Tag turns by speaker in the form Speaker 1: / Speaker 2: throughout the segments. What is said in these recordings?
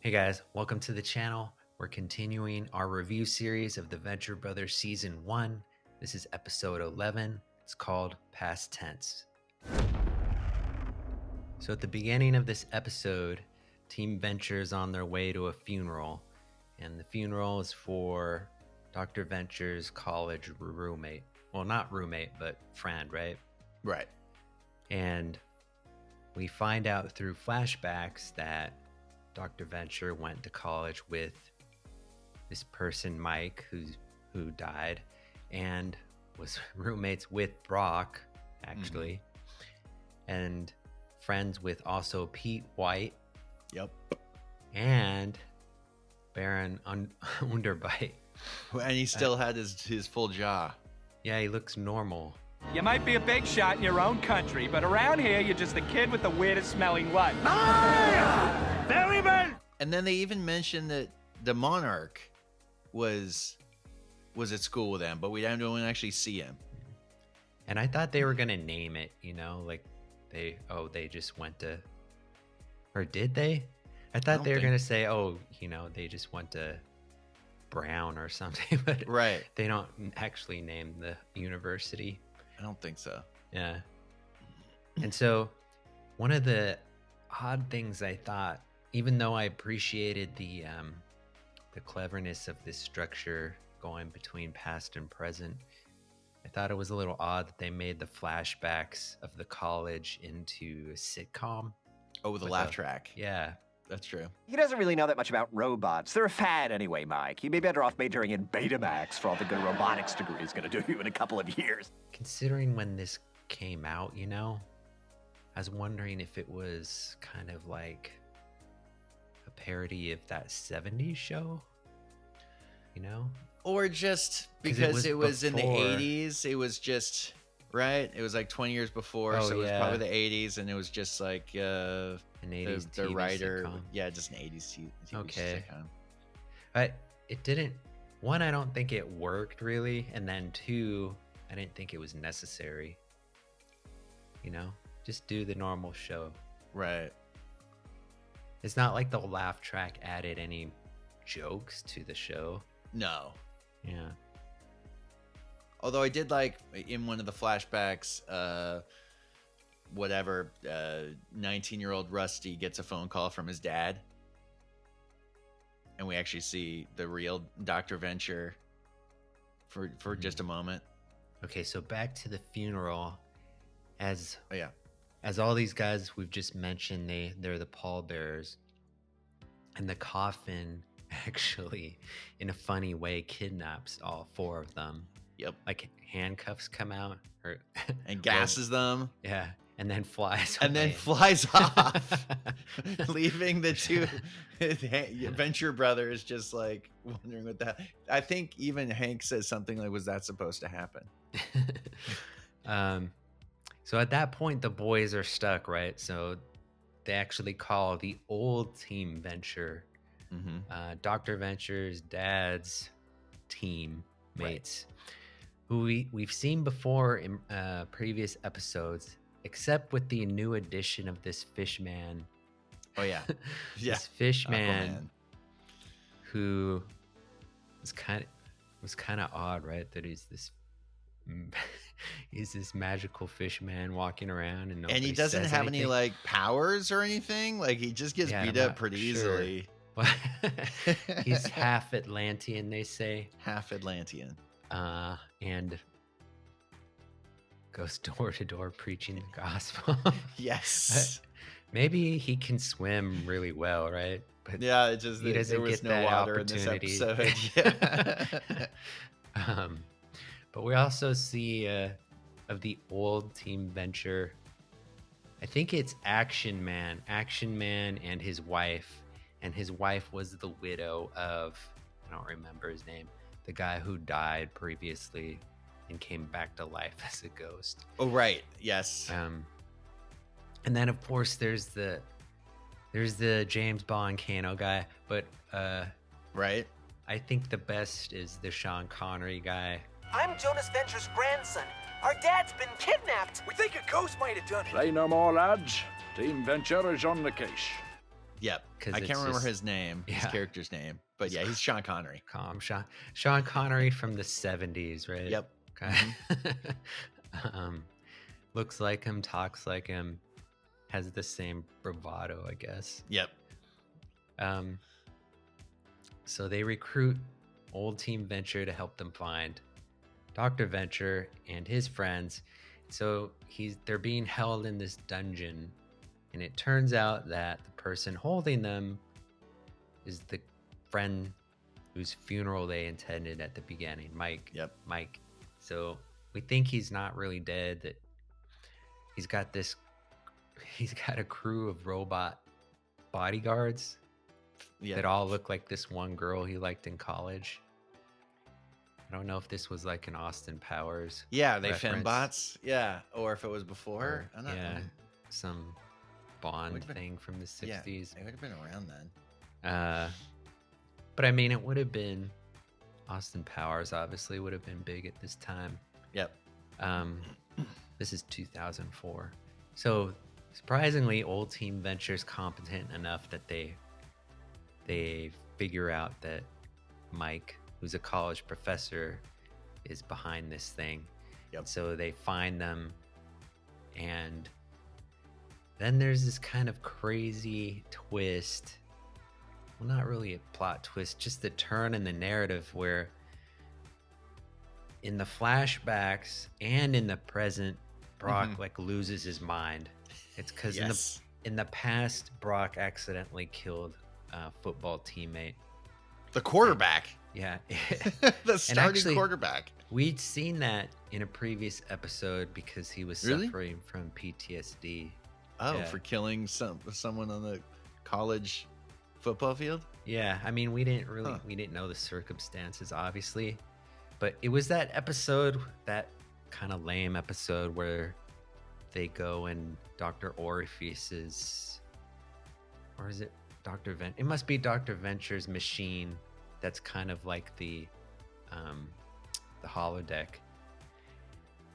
Speaker 1: Hey guys, welcome to the channel. We're continuing our review series of the Venture Brothers Season 1. This is episode 11. It's called Past Tense. So at the beginning of this episode, Team Venture is on their way to a funeral. And the funeral is for Dr. Venture's college roommate. Well, not roommate, but friend, right?
Speaker 2: Right.
Speaker 1: And we find out through flashbacks that Dr. Venture went to college with this person, Mike, who died, and was roommates with Brock, actually, and friends with also Pete White.
Speaker 2: Yep.
Speaker 1: And Baron Underbite.
Speaker 2: And he still had his full jaw.
Speaker 1: Yeah, he looks normal.
Speaker 3: You might be a big shot in your own country, but around here, you're just the kid with the weirdest smelling life. Very well.
Speaker 2: And then they even mentioned that the monarch was at school with them, but we don't actually see him.
Speaker 1: And I thought they were gonna name it, like they just went to, or did they? I thought they were gonna say, they just went to Brown or something, but
Speaker 2: right.
Speaker 1: They don't actually name the university.
Speaker 2: I don't think so.
Speaker 1: Yeah. And so one of the odd things I thought, even though I appreciated the cleverness of this structure going between past and present, I thought it was a little odd that they made the flashbacks of the college into a sitcom.
Speaker 2: Oh, with a laugh track.
Speaker 1: Yeah.
Speaker 2: That's true.
Speaker 4: He doesn't really know that much about robots. They're a fad anyway, Mike. You'd be better off majoring in Betamax for all the good robotics degree is going to do you in a couple of years.
Speaker 1: Considering when this came out, I was wondering if it was kind of like a parody of that 70s show,
Speaker 2: Or just because it was in the 80s, it was just, right? It was like 20 years before, so it was probably the 80s, and it was just like
Speaker 1: an 80s
Speaker 2: the
Speaker 1: TV
Speaker 2: writer.
Speaker 1: sitcom.
Speaker 2: Yeah, just an 80s TV sitcom.
Speaker 1: But it didn't, one, I don't think it worked really, and then two, I didn't think it was necessary. Just do the normal show.
Speaker 2: Right.
Speaker 1: It's not like the laugh track added any jokes to the show.
Speaker 2: No.
Speaker 1: Yeah.
Speaker 2: Although I did like in one of the flashbacks, 19-year-old Rusty gets a phone call from his dad. And we actually see the real Dr. Venture for just a moment.
Speaker 1: Okay, so back to the funeral. As
Speaker 2: yeah.
Speaker 1: As all these guys we've just mentioned, they're the pallbearers. And the coffin actually, in a funny way, kidnaps all four of them.
Speaker 2: Yep.
Speaker 1: Like handcuffs come out
Speaker 2: and gasses them.
Speaker 1: Yeah. And then flies
Speaker 2: away. And then flies off, leaving the two Venture brothers just like wondering what that. I think even Hank says something like, "Was that supposed to happen?"
Speaker 1: So at that point, the boys are stuck, right? So they actually call the old Team Venture, Dr. Venture's dad's team mates, who we've seen before in previous episodes, except with the new addition of this Fishman.
Speaker 2: Oh yeah,
Speaker 1: This Fishman, who was kind of odd, right? That he's this magical fish man walking around, and
Speaker 2: he doesn't have any like powers or anything. Like he just gets beat up pretty easily.
Speaker 1: He's half Atlantean, they say.
Speaker 2: Half Atlantean.
Speaker 1: And goes door to door preaching the gospel.
Speaker 2: Yes.
Speaker 1: Maybe he can swim really well, right?
Speaker 2: But yeah, it just
Speaker 1: he doesn't get no water in this episode. Yeah. But we also see of the old Team Venture, I think it's Action Man and his wife. And his wife was the widow of, I don't remember his name, the guy who died previously and came back to life as a ghost.
Speaker 2: Oh, right. Yes.
Speaker 1: And then of course there's the James Bond Kano guy, but
Speaker 2: right.
Speaker 1: I think the best is the Sean Connery guy.
Speaker 5: I'm Jonas Venture's grandson. Our dad's been kidnapped.
Speaker 3: We think a ghost might have done it.
Speaker 6: Say no more, lads. Team Venture is on the case.
Speaker 2: Yep.
Speaker 1: 'Cause
Speaker 2: I
Speaker 1: it's
Speaker 2: can't remember
Speaker 1: just-
Speaker 2: his name, his
Speaker 1: Yeah.
Speaker 2: character's name, but yeah, he's Sean Connery.
Speaker 1: Sean Connery from the 70s, right?
Speaker 2: Yep.
Speaker 1: Looks like him, talks like him, has the same bravado, I guess.
Speaker 2: Yep.
Speaker 1: So they recruit Old Team Venture to help them find Dr. Venture and his friends. So they're being held in this dungeon, and it turns out that the person holding them is the friend whose funeral they intended at the beginning, Mike.
Speaker 2: Yep.
Speaker 1: Mike. So we think he's not really dead, that he's got a crew of robot bodyguards that all look like this one girl he liked in college. I don't know if this was like an Austin Powers.
Speaker 2: Yeah, they
Speaker 1: reference,
Speaker 2: fembots. Yeah, or if it was before. I don't know.
Speaker 1: Some Bond
Speaker 2: Would've been-
Speaker 1: thing from the 60s.
Speaker 2: Yeah, it would have been around then.
Speaker 1: But I mean, it would have been Austin Powers. Obviously, would have been big at this time.
Speaker 2: Yep.
Speaker 1: This is 2004. So surprisingly, Old Team Venture's competent enough that they figure out that Mike, who's a college professor, is behind this thing.
Speaker 2: Yep.
Speaker 1: So they find them, and then there's this kind of crazy twist. Well, not really a plot twist, just the turn in the narrative where in the flashbacks and in the present, Brock like loses his mind. It's because in the past, Brock accidentally killed a football teammate.
Speaker 2: The quarterback.
Speaker 1: Yeah.
Speaker 2: The starting
Speaker 1: actually,
Speaker 2: quarterback.
Speaker 1: We'd seen that in a previous episode because he was
Speaker 2: Really?
Speaker 1: suffering from PTSD.
Speaker 2: Oh,
Speaker 1: Yeah.
Speaker 2: for killing someone on the college football field?
Speaker 1: Yeah, I mean, we didn't know the circumstances, obviously, but it was that episode, that kind of lame episode where they go and Dr. Orifice's, or is it Dr. It must be Dr. Venture's machine. That's kind of like the holodeck,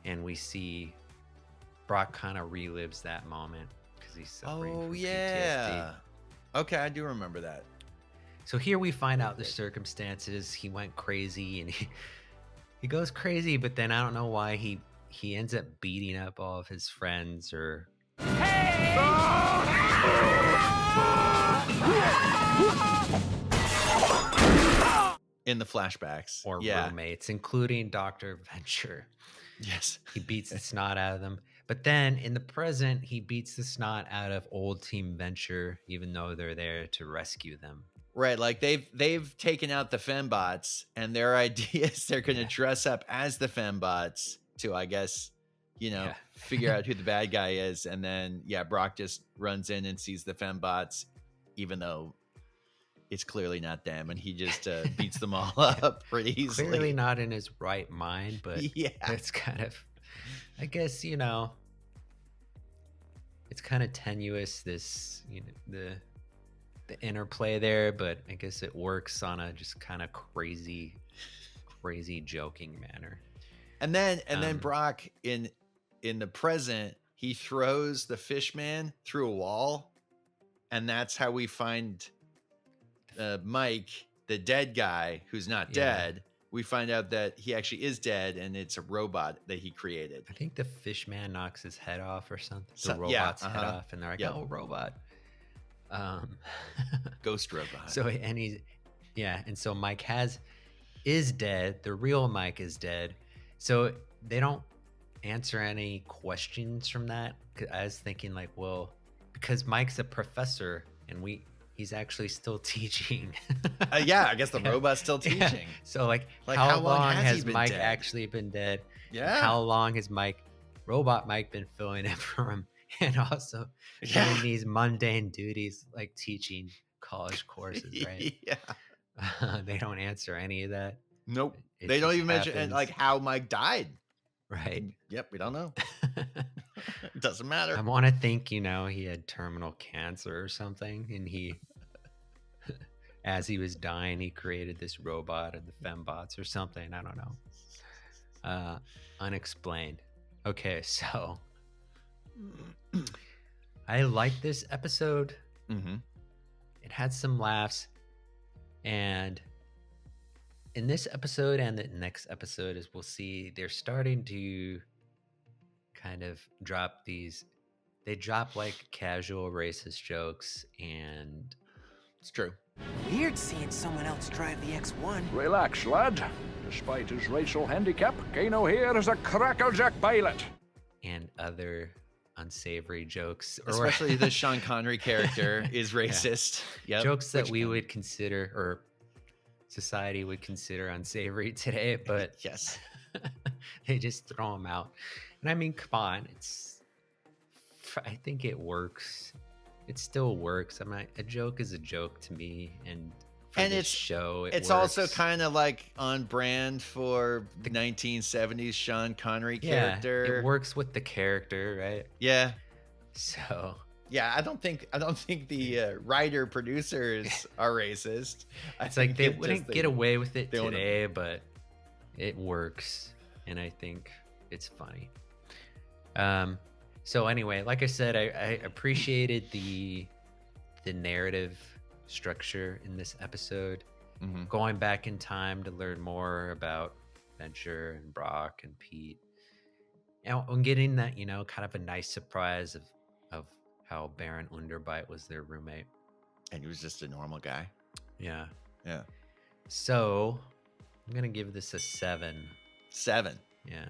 Speaker 1: and we see Brock kind of relives that moment because he's suffering from PTSD.
Speaker 2: Okay, I do remember that.
Speaker 1: So here we find out the circumstances. He went crazy, and he goes crazy, but then I don't know why he ends up beating up all of his friends or
Speaker 2: In the flashbacks.
Speaker 1: or roommates, including Dr. Venture.
Speaker 2: Yes.
Speaker 1: He beats the snot out of them. But then in the present, he beats the snot out of Old Team Venture, even though they're there to rescue them.
Speaker 2: Right, like they've taken out the fembots, and their idea is they're going to dress up as the fembots to, I guess, figure out who the bad guy is, and then Brock just runs in and sees the fembots, even though it's clearly not them, and he just beats them all up pretty easily.
Speaker 1: Clearly not in his right mind, but
Speaker 2: Yeah.
Speaker 1: it's kind of, I guess, it's kind of tenuous, this, the interplay there, but I guess it works on a just kind of crazy joking manner.
Speaker 2: And then Brock in the present, he throws the fish man through a wall, and that's how we find Mike, the dead guy who's not dead. We find out that he actually is dead, and it's a robot that he created.
Speaker 1: I think the fish man knocks his head off or something. The robot's head off, and they're like, "Oh, robot."
Speaker 2: Ghost robot.
Speaker 1: So so Mike is dead. The real Mike is dead. So they don't answer any questions from that. I was thinking like, well, because Mike's a professor and he's actually still teaching.
Speaker 2: I guess the robot's still teaching.
Speaker 1: Yeah. So like how long has
Speaker 2: he been
Speaker 1: Mike
Speaker 2: dead?
Speaker 1: actually been dead?
Speaker 2: Yeah.
Speaker 1: How long has robot Mike been filling in for him? And also doing these mundane duties like teaching college courses, right?
Speaker 2: Yeah.
Speaker 1: They don't answer any of that.
Speaker 2: Nope.
Speaker 1: It
Speaker 2: They don't
Speaker 1: just
Speaker 2: even mention
Speaker 1: happens.
Speaker 2: like how Mike died.
Speaker 1: Right.
Speaker 2: Yep, we don't know. It doesn't matter.
Speaker 1: I want to think, he had terminal cancer or something, and as he was dying, he created this robot and the fembots or something. I don't know. Unexplained. Okay, so I like this episode.
Speaker 2: Mm-hmm.
Speaker 1: It had some laughs. And in this episode and the next episode, as we'll see, they're starting to kind of drop these. They drop like casual racist jokes, and
Speaker 2: It's true.
Speaker 5: Weird seeing someone else drive the X1.
Speaker 6: Relax, lad. Despite his racial handicap, Kano here is a crackerjack pilot.
Speaker 1: and other unsavory jokes, or
Speaker 2: Especially the Sean Connery character is racist. Yep.
Speaker 1: jokes that we would consider, or society would consider unsavory today, but
Speaker 2: yes,
Speaker 1: they just throw them out. And I mean, come on, I think it works. It still works. I'm not, a joke is a joke to me, and for
Speaker 2: and
Speaker 1: this
Speaker 2: it's
Speaker 1: show,
Speaker 2: it's also kind of like on brand for the 1970s Sean Connery character.
Speaker 1: It works with the character, right?
Speaker 2: Yeah.
Speaker 1: So
Speaker 2: yeah, I don't think the writer producers are racist.
Speaker 1: it's like they wouldn't get away with it today, but it works, and I think it's funny. So anyway, like I said, I appreciated the narrative structure in this episode. Going back in time to learn more about Venture and Brock and Pete, and I'm getting that, kind of a nice surprise of how Baron Underbite was their roommate,
Speaker 2: and he was just a normal guy.
Speaker 1: Yeah.
Speaker 2: So
Speaker 1: I'm gonna give this a 7.
Speaker 2: 7.
Speaker 1: Yeah.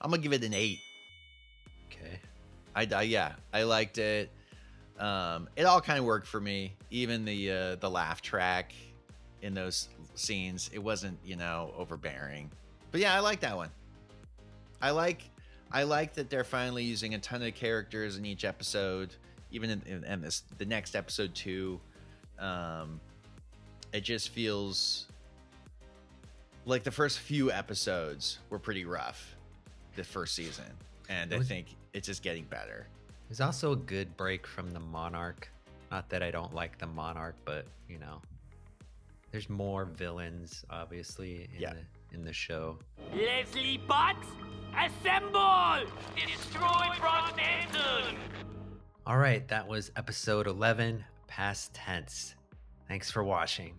Speaker 2: I'm gonna give it an 8.
Speaker 1: Okay.
Speaker 2: I liked it. It all kind of worked for me. Even the laugh track in those scenes, it wasn't overbearing. But yeah, I like that one. I like that they're finally using a ton of characters in each episode, even in the next episode too. It just feels like the first few episodes were pretty rough, the first season, and I think it's just getting better.
Speaker 1: There's also a good break from the Monarch. Not that I don't like the Monarch, but there's more villains obviously in the show.
Speaker 3: Leslie Bots, assemble! Destroy Brockhampton!
Speaker 1: All right, that was episode 11, Past Tense. Thanks for watching.